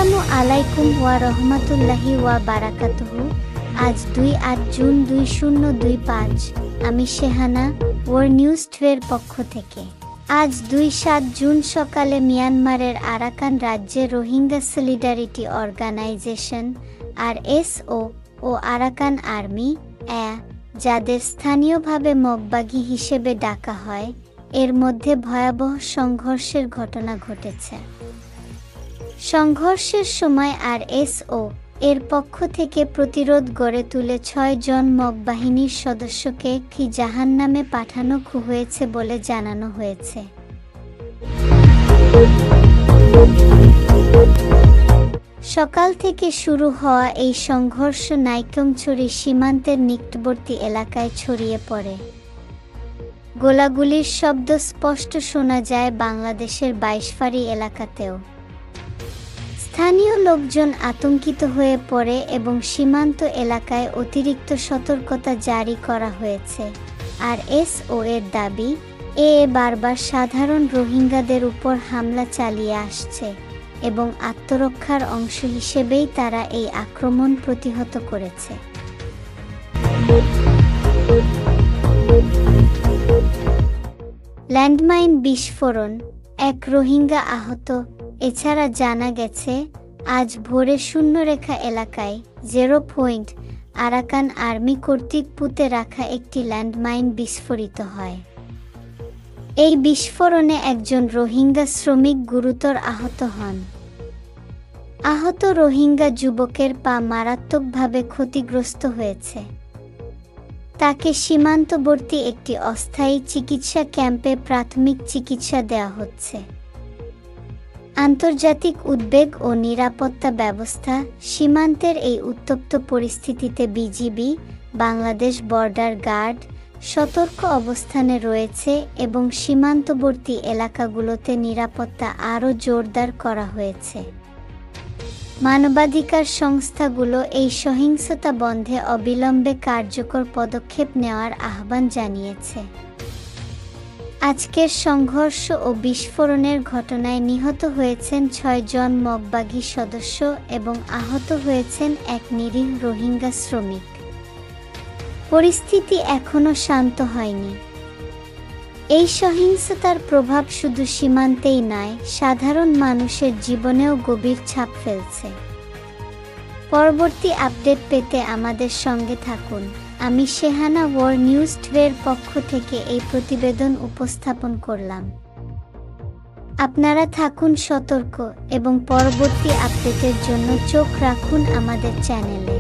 আসসালামু আলাইকুম ওয়া রাহমাতুল্লাহি ওয়া বারাকাতুহু। আজ ২৮ জুন ২০২৫। আমি শেহানা, ওয়ার্ল্ড নিউজ 2 এর পক্ষ থেকে। আজ ২৭ জুন সকালে মিয়ানমারের আরাকান রাজ্যে রোহিঙ্গা সলিডারিটি অর্গানাইজেশন RSO ও আরাকান আর্মি যাদের স্থানীয়ভাবে মগবাগি হিসেবে ডাকা হয়, এর মধ্যে ভয়াবহ সংঘর্ষের ঘটনা ঘটেছে। সংঘর্ষের সময় RSO এর পক্ষ থেকে প্রতিরোধ গড়ে তুলে ৬ জন মগ বাহিনীর সদস্যকে জাহান্নামে পাঠানো হয়েছে বলে জানানো হয়েছে। সকাল থেকে শুরু হওয়া এই সংঘর্ষ নাইক্ষ্যংছড়ি সীমান্তের নিকটবর্তী এলাকায় ছড়িয়ে পড়ে। গোলাগুলির শব্দ স্পষ্ট শোনা যায় বাংলাদেশের বাইশফাড়ি এলাকাতেও। স্থানীয় লোকজন আতঙ্কিত হয়ে পড়ে এবং সীমান্ত এলাকায় অতিরিক্ত সতর্কতা জারি করা হয়েছে। RSO এর দাবি, বারবার সাধারণ রোহিঙ্গাদের উপর হামলা চালিয়ে আসছে এবং আত্মরক্ষার অংশ হিসেবেই তারা এই আক্রমণ প্রতিহত করেছে। ল্যান্ডমাইন বিস্ফোরণ, 1 রোহিঙ্গা আহত। এছাড়া জানা গেছে, আজ ভোরে শূন্যরেখা এলাকায় 0 পয়েন্ট আরাকান আর্মি কর্তৃক পুঁতে রাখা একটি ল্যান্ডমাইন বিস্ফোরিত হয়। এই বিস্ফোরণে একজন রোহিঙ্গা শ্রমিক গুরুতর আহত হন। আহত রোহিঙ্গা যুবকের পা মারাত্মকভাবে ক্ষতিগ্রস্ত হয়েছে। তাকে সীমান্তবর্তী একটি অস্থায়ী চিকিৎসা ক্যাম্পে প্রাথমিক চিকিৎসা দেওয়া হচ্ছে। আন্তর্জাতিক উদ্বেগ ও নিরাপত্তা ব্যবস্থা, সীমান্তের এই উত্তপ্ত পরিস্থিতিতে বিজিবি, বাংলাদেশ বর্ডার গার্ড সতর্ক অবস্থানে রয়েছে এবং সীমান্তবর্তী এলাকাগুলোতে নিরাপত্তা আরও জোরদার করা হয়েছে। মানবাধিকার সংস্থাগুলো এই সহিংসতা বন্ধে অবিলম্বে কার্যকর পদক্ষেপ নেওয়ার আহ্বান জানিয়েছে। আজকের সংঘর্ষ ও বিস্ফোরণের ঘটনায় নিহত হয়েছেন 6 জন মগবাগি সদস্য এবং আহত হয়েছেন 1 নিরীহ রোহিঙ্গা শ্রমিক। পরিস্থিতি এখনো শান্ত হয়নি। এই সহিংসতার প্রভাব শুধু সীমান্তেই নয়, সাধারণ মানুষের জীবনেও গভীর ছাপ ফেলছে। পরবর্তী আপডেট পেতে আমাদের সঙ্গে থাকুন। আমি শেহানা, ওয়ার্ল্ড নিউজ 2 এর পক্ষ থেকে এই প্রতিবেদন উপস্থাপন করলাম। আপনারা থাকুন সতর্ক এবং পরবর্তী আপডেটের জন্য চোখ রাখুন আমাদের চ্যানেলে।